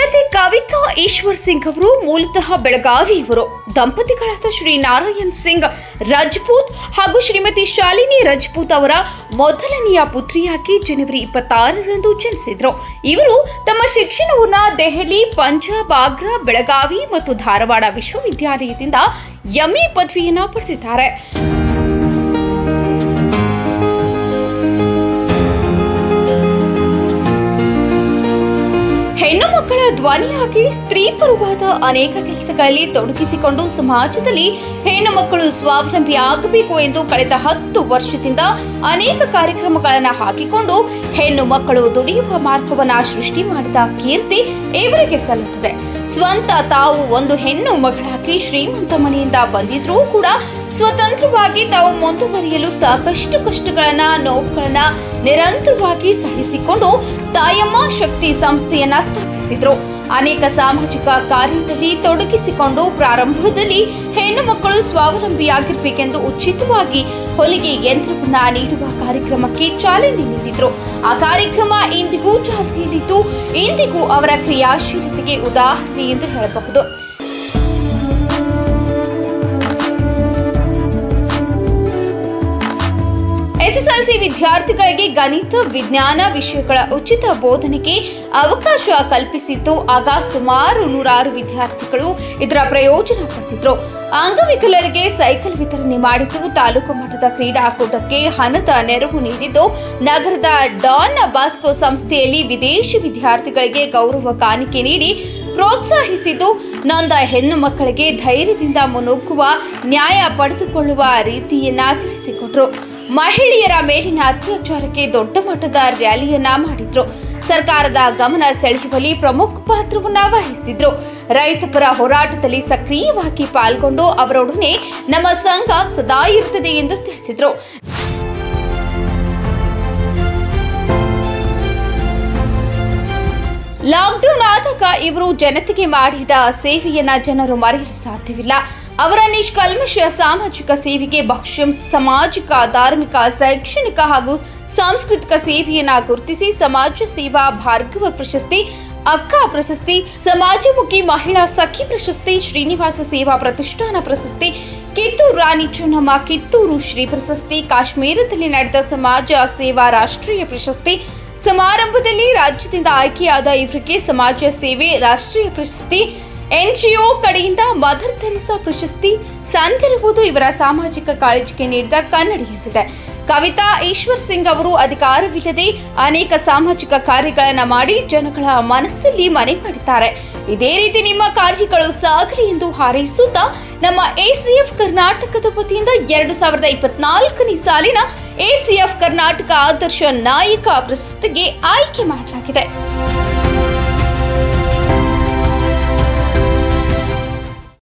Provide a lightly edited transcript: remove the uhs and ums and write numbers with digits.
ಶ್ರೀಮತಿ ಕವಿತಾ ಈಶ್ವರ್ ಸಿಂಗ್ ಅವರು ಮೂಲತಃ ಬೆಳಗಾವಿಯವರು. ದಂಪತಿಗಳಾದ ಶ್ರೀ ನಾರಾಯಣ್ ಸಿಂಗ್ ರಜಪೂತ್ ಹಾಗೂ ಶ್ರೀಮತಿ ಶಾಲಿನಿ ರಜಪೂತ್ ಅವರ ಮೊದಲನೆಯ ಪುತ್ರಿಯಾಗಿ ಜನವರಿ 26ರಂದು ಜನಿಸಿದ್ರು. ಇವರು ತಮ್ಮ ಶಿಕ್ಷಣವನ್ನು ದೆಹಲಿ, ಪಂಜಾಬ್, ಆಗ್ರಾ, ಬೆಳಗಾವಿ ಮತ್ತು ಧಾರವಾಡ ವಿಶ್ವವಿದ್ಯಾಲಯದಿಂದ ಎಂಎ ಪದವಿಯನ್ನು ಪಡೆದಿದ್ದಾರೆ. ಹೆಣ್ಣು ಮಕ್ಕಳ ಧ್ವನಿಯಾಗಿ ಸ್ತ್ರೀ ಪರವಾದ ಅನೇಕ ಕೆಲಸಗಳಲ್ಲಿ ತೊಡಗಿಸಿಕೊಂಡು ಸಮಾಜದಲ್ಲಿ ಹೆಣ್ಣು ಮಕ್ಕಳು ಸ್ವಾವಲಂಬಿ ಆಗಬೇಕು ಎಂದು ಕಳೆದ 10 ವರ್ಷದಿಂದ ಅನೇಕ ಕಾರ್ಯಕ್ರಮಗಳನ್ನು ಹಾಕಿಕೊಂಡು ಹೆಣ್ಣು ಮಕ್ಕಳು ದುಡಿಯುವ ಮಾರ್ಗವನ್ನು ಸೃಷ್ಟಿ ಮಾಡಿದ ಕೀರ್ತಿ ಇವರಿಗೆ ಸಲ್ಲುತ್ತದೆ. ಸ್ವಂತ ತಾವು ಒಂದು ಹೆಣ್ಣು ಮಗಳಾಗಿ ಶ್ರೀಮಂತ ಮನೆಯಿಂದ ಬಂದಿದ್ರೂ ಕೂಡ ಸ್ವತಂತ್ರವಾಗಿ ತಾವು ಮುಂದುವರಿಯಲು ಸಾಕಷ್ಟು ಕಷ್ಟಗಳನ್ನ, ನೋವುಗಳನ್ನ ನಿರಂತರವಾಗಿ ಸಹಿಸಿಕೊಂಡು ತಾಯಮ್ಮ ಶಕ್ತಿ ಸಂಸ್ಥೆಯನ್ನ ಸ್ಥಾಪಿಸಿದ್ರು. ಅನೇಕ ಸಾಮಾಜಿಕ ಕಾರ್ಯದಲ್ಲಿ ತೊಡಗಿಸಿಕೊಂಡು ಪ್ರಾರಂಭದಲ್ಲಿ ಹೆಣ್ಣು ಮಕ್ಕಳು ಸ್ವಾವಲಂಬಿಯಾಗಿರ್ಬೇಕೆಂದು ಉಚಿತವಾಗಿ ಹೊಲಿಗೆ ಯಂತ್ರವನ್ನ ನೀಡುವ ಕಾರ್ಯಕ್ರಮಕ್ಕೆ ಚಾಲನೆ ನೀಡಿದ್ರು. ಆ ಕಾರ್ಯಕ್ರಮ ಇಂದಿಗೂ ಚಾಲ್ತಿಯಲ್ಲಿದ್ದು ಇಂದಿಗೂ ಅವರ ಕ್ರಿಯಾಶೀಲತೆಗೆ ಉದಾಹರಣೆ ಎಂದು ಹೇಳಬಹುದು. ಎಸ್ಎಸ್ಎಲ್ಸಿ ವಿದ್ಯಾರ್ಥಿಗಳಿಗೆ ಗಣಿತ, ವಿಜ್ಞಾನ ವಿಷಯಗಳ ಉಚಿತ ಬೋಧನೆಗೆ ಅವಕಾಶ ಕಲ್ಪಿಸಿದ್ದು. ಆಗ ಸುಮಾರು 106 ವಿದ್ಯಾರ್ಥಿಗಳು ಇದರ ಪ್ರಯೋಜನ ಪಡೆದಿದ್ರು. ಅಂಗವಿಕಲರಿಗೆ ಸೈಕಲ್ ವಿತರಣೆ ಮಾಡಿದ್ದು. ತಾಲೂಕು ಮಟ್ಟದ ಕ್ರೀಡಾಕೂಟಕ್ಕೆ ಹಣದ ನೆರವು ನೀಡಿದ್ದು. ನಗರದ ಡಾನ್ ಬಾಸ್ಕೋ ಸಂಸ್ಥೆಯಲ್ಲಿ ವಿದೇಶಿ ವಿದ್ಯಾರ್ಥಿಗಳಿಗೆ ಗೌರವ ಕಾಣಿಕೆ ನೀಡಿ ಪ್ರೋತ್ಸಾಹಿಸಿದ್ದು. ನೊಂದ ಹೆಣ್ಣು ಮಕ್ಕಳಿಗೆ ಧೈರ್ಯದಿಂದ ಮುನ್ನುಗ್ಗುವ, ನ್ಯಾಯ ಪಡೆದುಕೊಳ್ಳುವ ರೀತಿಯನ್ನ ತಿಳಿಸಿಕೊಟ್ರು. ಮಹಿಳೆಯರ ಮೇಲಿನ ಅತ್ಯಾಚಾರಕ್ಕೆ ದೊಡ್ಡ ಮಟ್ಟದ ರ್ಯಾಲಿಯನ್ನ ಮಾಡಿದ್ರು. ಸರ್ಕಾರದ ಗಮನ ಸೆಳೆಯುವಲ್ಲಿ ಪ್ರಮುಖ ಪಾತ್ರವನ್ನ ವಹಿಸಿದ್ರು. ರೈತ ಪರ ಹೋರಾಟದಲ್ಲಿ ಸಕ್ರಿಯವಾಗಿ ಪಾಲ್ಗೊಂಡು ಅವರೊಡನೆ ನಮ್ಮ ಸಂಘ ಸದಾ ಇರುತ್ತದೆ ಎಂದು ತಿಳಿಸಿದ್ರು. ಲಾಕ್ಡೌನ್ ಆದಾಗ ಇವರು ಜನತೆಗೆ ಮಾಡಿದ ಸೇವೆಯನ್ನ ಜನರು ಮರೆಯಲು ಸಾಧ್ಯವಿಲ್ಲ. ಅವರ ನಿಷ್ಕಲ್ಮಶ ಸಾಮಾಜಿಕ ಸೇವೆಗೆ ಬಹುಶಃ ಸಾಮಾಜಿಕ, ಧಾರ್ಮಿಕ, ಶೈಕ್ಷಣಿಕ ಹಾಗೂ ಸಾಂಸ್ಕೃತಿಕ ಸೇವೆಯನ್ನ ಗುರುತಿಸಿ ಸಮಾಜ ಸೇವಾ ಭಾರ್ಗವ ಪ್ರಶಸ್ತಿ, ಅಕ್ಕ ಪ್ರಶಸ್ತಿ, ಸಮಾಜಮುಖಿ ಮಹಿಳಾ ಸಖಿ ಪ್ರಶಸ್ತಿ, ಶ್ರೀನಿವಾಸ ಸೇವಾ ಪ್ರತಿಷ್ಠಾನ ಪ್ರಶಸ್ತಿ, ಕಿತ್ತೂರು ರಾಣಿ ಚೆನ್ನಮ್ಮ ಕಿತ್ತೂರು ಶ್ರೀ ಪ್ರಶಸ್ತಿ, ಕಾಶ್ಮೀರದಲ್ಲಿ ನಡೆದ ಸಮಾಜ ಸೇವಾ ರಾಷ್ಟ್ರೀಯ ಪ್ರಶಸ್ತಿ ಸಮಾರಂಭದಲ್ಲಿ ರಾಜ್ಯದಿಂದ ಆಯ್ಕೆಯಾದ ಇವರಿಗೆ ಸಮಾಜ ಸೇವೆ ರಾಷ್ಟ್ರೀಯ ಪ್ರಶಸ್ತಿ, ಎನ್ಜಿಒ ಕಡೆಯಿಂದ ಮದರ್ ತೆರೇಸಾ ಪ್ರಶಸ್ತಿ ಸಂದಿರುವುದು ಇವರ ಸಾಮಾಜಿಕ ಕಾಳಜಿಗೆ ನೀಡಿದ ಕನ್ನಡಿಯಂತಿದೆ. ಕವಿತಾ ಈಶ್ವರ್ ಸಿಂಗ್ ಅವರು ಅಧಿಕಾರವಿಲ್ಲದೆ ಅನೇಕ ಸಾಮಾಜಿಕ ಕಾರ್ಯಗಳನ್ನು ಮಾಡಿ ಜನಗಳ ಮನಸ್ಸಲ್ಲಿ ಮನೆ ಮಾಡಿದ್ದಾರೆ. ಇದೇ ರೀತಿ ನಿಮ್ಮ ಕಾರ್ಯಗಳು ಸಾಗಲಿ ಎಂದು ಹಾರೈಸುತ್ತಾ ನಮ್ಮ ಎಸಿಎಫ್ ಕರ್ನಾಟಕದ ವತಿಯಿಂದ 2024ನೇ ಸಾಲಿನ ಎಸಿಎಫ್ ಕರ್ನಾಟಕ ಆದರ್ಶ ನಾಯಕ ಪ್ರಶಸ್ತಿಗೆ ಆಯ್ಕೆ ಮಾಡಲಾಗಿದೆ.